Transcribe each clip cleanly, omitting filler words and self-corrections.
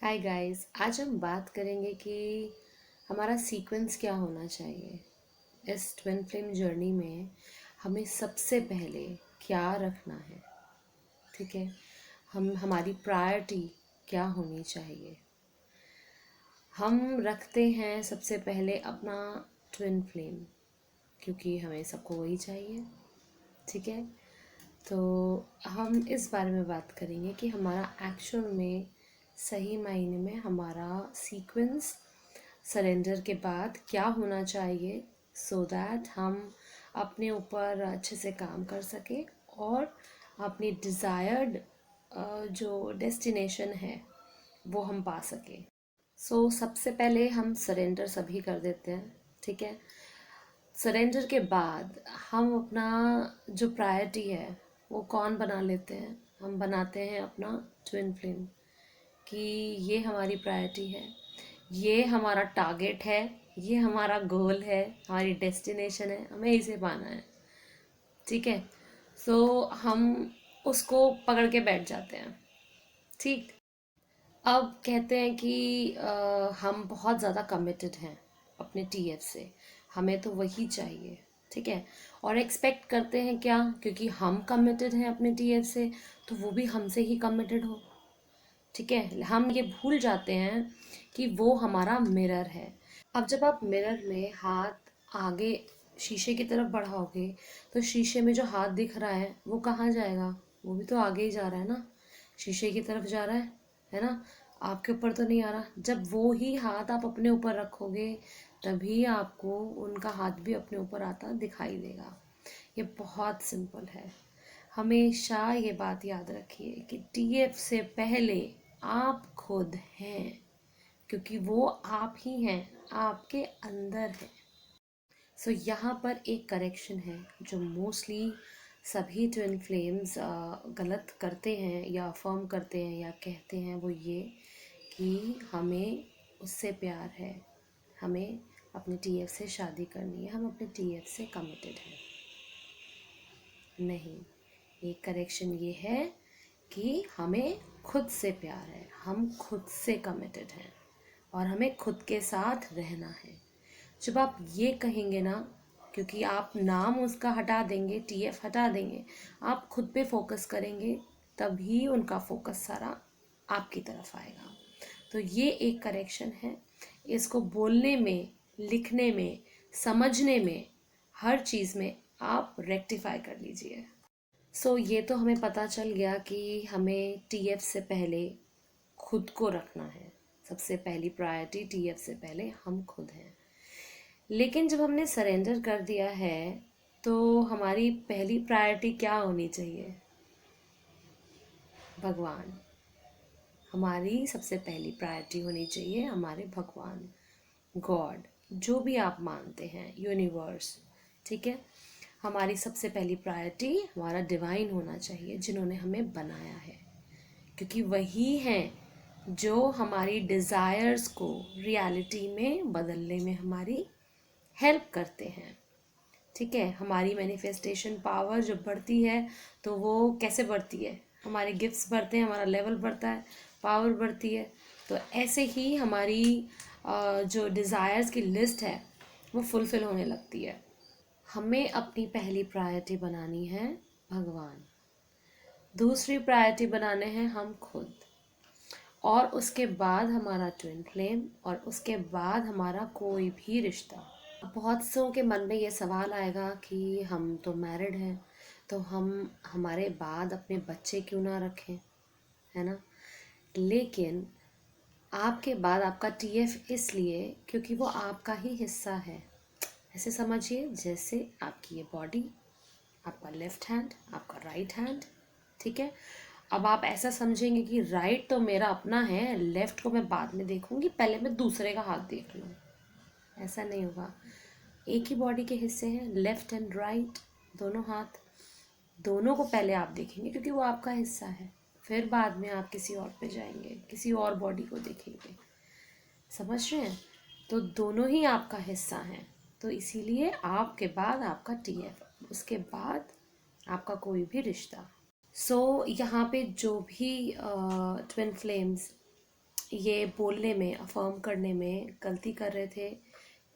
Hi guys, आज हम बात करेंगे कि हमारा सीक्वेंस क्या होना चाहिए इस ट्विन फ्लेम जर्नी में। हमें सबसे पहले क्या रखना है, ठीक है। हमारी प्रायोरिटी क्या होनी चाहिए। हम रखते हैं सबसे पहले अपना ट्विन फ्लेम, क्योंकि हमें सबको वही चाहिए, ठीक है। तो हम इस बारे में बात करेंगे कि हमारा एक्चुअल में सही मायने में हमारा सीक्वेंस सरेंडर के बाद क्या होना चाहिए, सो दैट हम अपने ऊपर अच्छे से काम कर सके और अपनी डिज़ायर्ड जो डेस्टिनेशन है वो हम पा सके। सबसे पहले हम सरेंडर सभी कर देते हैं, ठीक है। सरेंडर के बाद हम अपना जो प्रायोरिटी है वो कौन बना लेते हैं, हम बनाते हैं अपना ट्विन फ्लेम, कि ये हमारी प्रायोरिटी है, ये हमारा टारगेट है, ये हमारा गोल है, हमारी डेस्टिनेशन है, हमें इसे पाना है, ठीक है। हम उसको पकड़ के बैठ जाते हैं, ठीक। अब कहते हैं कि हम बहुत ज़्यादा कमिटेड हैं अपने टीएफ से, हमें तो वही चाहिए, ठीक है। और एक्सपेक्ट करते हैं क्या, क्योंकि हम कमिटेड हैं अपने टीएफ से तो वो भी हमसे ही कमिटेड हो, ठीक है। हम ये भूल जाते हैं कि वो हमारा मिरर है। अब जब आप मिरर में हाथ आगे शीशे की तरफ बढ़ाओगे तो शीशे में जो हाथ दिख रहा है वो कहाँ जाएगा, वो भी तो आगे ही जा रहा है ना, शीशे की तरफ जा रहा है ना, आपके ऊपर तो नहीं आ रहा। जब वो ही हाथ आप अपने ऊपर रखोगे तभी आपको उनका हाथ भी अपने ऊपर आता दिखाई देगा। ये बहुत सिंपल है। हमेशा ये बात याद रखिए कि टीएफ से पहले आप खुद हैं, क्योंकि वो आप ही हैं, आपके अंदर है। यहाँ पर एक करेक्शन है जो मोस्टली सभी ट्विन फ्लेम्स गलत करते हैं या अफर्म करते हैं या कहते हैं, वो ये कि हमें उससे प्यार है, हमें अपने टीएफ से शादी करनी है, हम अपने टीएफ से कमिटेड हैं। नहीं, एक करेक्शन ये है कि हमें खुद से प्यार है, हम खुद से कमिटेड हैं और हमें खुद के साथ रहना है। जब आप ये कहेंगे ना, क्योंकि आप नाम उसका हटा देंगे, टीएफ हटा देंगे, आप खुद पे फोकस करेंगे, तभी उनका फोकस सारा आपकी तरफ आएगा। तो ये एक करेक्शन है। इसको बोलने में, लिखने में, समझने में, हर चीज़ में आप रेक्टिफाई कर लीजिए। ये तो हमें पता चल गया कि हमें टीएफ से पहले खुद को रखना है। सबसे पहली प्रायोरिटी टीएफ से पहले हम खुद हैं। लेकिन जब हमने सरेंडर कर दिया है तो हमारी पहली प्रायोरिटी क्या होनी चाहिए? भगवान। हमारी सबसे पहली प्रायोरिटी होनी चाहिए हमारे भगवान, गॉड, जो भी आप मानते हैं, यूनिवर्स, ठीक है। हमारी सबसे पहली प्रायोरिटी हमारा डिवाइन होना चाहिए, जिन्होंने हमें बनाया है, क्योंकि वही हैं जो हमारी डिज़ायर्स को रियलिटी में बदलने में हमारी हेल्प करते हैं, ठीक है। हमारी मैनिफेस्टेशन पावर जब बढ़ती है तो वो कैसे बढ़ती है, हमारे गिफ्ट्स बढ़ते हैं, हमारा लेवल बढ़ता है, पावर बढ़ती है। तो ऐसे ही हमारी जो डिज़ायर्स की लिस्ट है वो फुलफ़िल होने लगती है। हमें अपनी पहली प्रायोरिटी बनानी है भगवान, दूसरी प्रायोरिटी बनाने हैं हम खुद, और उसके बाद हमारा ट्विन फ्लेम, और उसके बाद हमारा कोई भी रिश्ता। बहुत सौ के मन में ये सवाल आएगा कि हम तो मैरिड हैं, तो हम हमारे बाद अपने बच्चे क्यों ना रखें, है ना। लेकिन आपके बाद आपका टीएफ इसलिए क्योंकि वो आपका ही हिस्सा है। ऐसे समझिए जैसे आपकी ये बॉडी, आपका लेफ्ट हैंड, आपका राइट हैंड, ठीक है। अब आप ऐसा समझेंगे कि राइट तो मेरा अपना है, लेफ्ट को मैं बाद में देखूंगी, पहले मैं दूसरे का हाथ देख लूँ। ऐसा नहीं होगा। एक ही बॉडी के हिस्से हैं, लेफ्ट एंड राइट, दोनों हाथ, दोनों को पहले आप देखेंगे क्योंकि वो आपका हिस्सा है, फिर बाद में आप किसी और पे जाएंगे, किसी और बॉडी को देखेंगे। समझ रहे हैं? तो दोनों ही आपका हिस्सा हैं, तो इसीलिए आपके बाद आपका टीएफ, उसके बाद आपका कोई भी रिश्ता। यहाँ पे जो भी ट्विन फ्लेम्स ये बोलने में, अफर्म करने में गलती कर रहे थे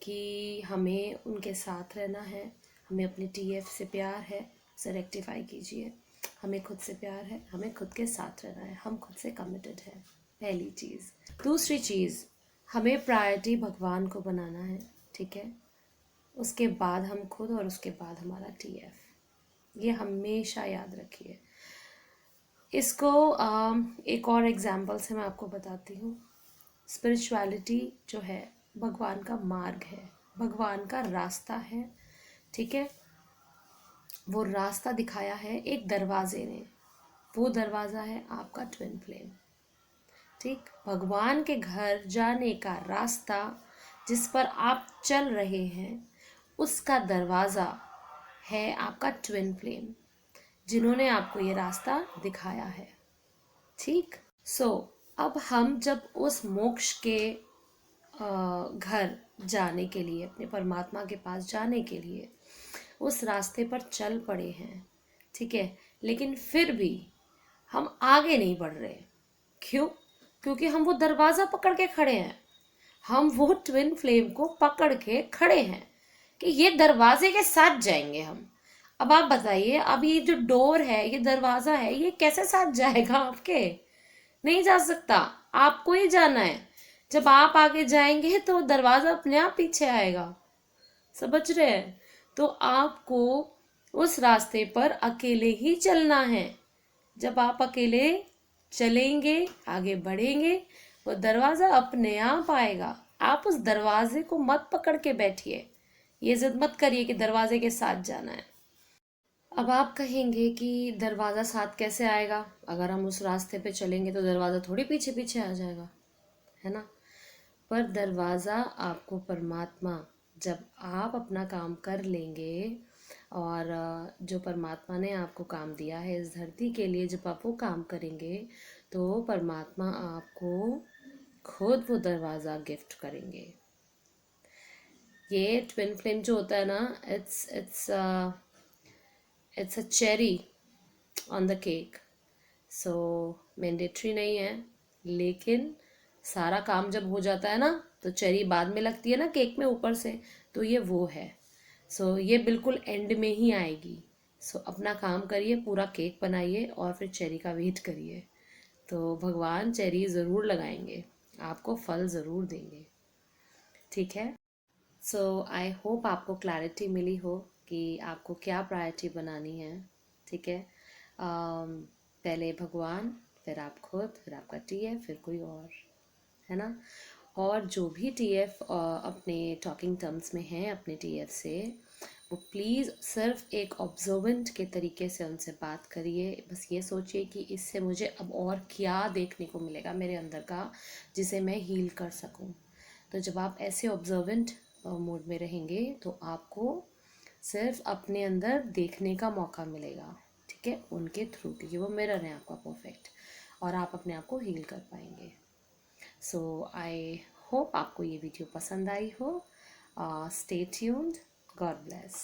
कि हमें उनके साथ रहना है, हमें अपने टीएफ से प्यार है, उसे रेक्टिफाई कीजिए। हमें खुद से प्यार है, हमें खुद के साथ रहना है, हम खुद से कमिटेड है, पहली चीज़। दूसरी चीज़, हमें प्रायोरिटी भगवान को बनाना है, ठीक है। उसके बाद हम खुद और उसके बाद हमारा टीएफ। ये हमेशा याद रखिए। इसको एक और एग्जाम्पल से मैं आपको बताती हूँ। स्पिरिचुअलिटी जो है भगवान का मार्ग है, भगवान का रास्ता है, ठीक है। वो रास्ता दिखाया है एक दरवाजे ने, वो दरवाज़ा है आपका ट्विन फ्लेम, ठीक। भगवान के घर जाने का रास्ता जिस पर आप चल रहे हैं, उसका दरवाज़ा है आपका ट्विन फ्लेम, जिन्होंने आपको ये रास्ता दिखाया है, ठीक। अब हम जब उस मोक्ष के घर जाने के लिए, अपने परमात्मा के पास जाने के लिए उस रास्ते पर चल पड़े हैं, ठीक है, लेकिन फिर भी हम आगे नहीं बढ़ रहे। क्यों? क्योंकि हम वो दरवाज़ा पकड़ के खड़े हैं, हम वो ट्विन फ्लेम को पकड़ के खड़े हैं कि ये दरवाजे के साथ जाएंगे हम। अब आप बताइए, अब ये जो डोर है, ये दरवाज़ा है, ये कैसे साथ जाएगा आपके? नहीं जा सकता, आपको ही जाना है। जब आप आगे जाएंगे तो दरवाज़ा अपने आप पीछे आएगा, समझ रहे हैं? तो आपको उस रास्ते पर अकेले ही चलना है। जब आप अकेले चलेंगे, आगे बढ़ेंगे, वो दरवाज़ा अपने आप आएगा। आप उस दरवाजे को मत पकड़ के बैठिए, ये जिद मत करिए कि दरवाजे के साथ जाना है। अब आप कहेंगे कि दरवाज़ा साथ कैसे आएगा? अगर हम उस रास्ते पे चलेंगे तो दरवाज़ा थोड़ी पीछे पीछे आ जाएगा, है ना। पर दरवाज़ा आपको परमात्मा, जब आप अपना काम कर लेंगे और जो परमात्मा ने आपको काम दिया है इस धरती के लिए, जब आप वो काम करेंगे तो परमात्मा आपको खुद वो दरवाज़ा गिफ्ट करेंगे। ये ट्विन फ्लेम जो होता है ना, it's a cherry on the cake. So mandatory नहीं है, लेकिन सारा काम जब हो जाता है ना तो चेरी बाद में लगती है ना केक में ऊपर से, तो ये वो है। ये बिल्कुल एंड में ही आएगी। अपना काम करिए, पूरा केक बनाइए और फिर चेरी का वेट करिए, तो भगवान चेरी ज़रूर लगाएंगे, आपको फल ज़रूर देंगे, ठीक है। आई होप आपको क्लैरिटी मिली हो कि आपको क्या प्रायोरिटी बनानी है, ठीक है। पहले भगवान, फिर आप खुद, फिर आपका टीएफ, फिर कोई और, है ना। और जो भी टीएफ अपने टॉकिंग टर्म्स में हैं अपने टीएफ से, वो प्लीज़ सिर्फ एक ऑब्जर्वेंट के तरीके से उनसे बात करिए। बस ये सोचिए कि इससे मुझे अब और क्या देखने को मिलेगा मेरे अंदर का, जिसे मैं हील कर सकूं। तो जब आप ऐसे ऑब्जर्वेंट मोड में रहेंगे तो आपको सिर्फ अपने अंदर देखने का मौका मिलेगा, ठीक है, उनके थ्रू, क्योंकि वो मिरर है आपका परफेक्ट, और आप अपने आप को हील कर पाएंगे। आई होप आपको ये वीडियो पसंद आई हो। Stay tuned. God bless.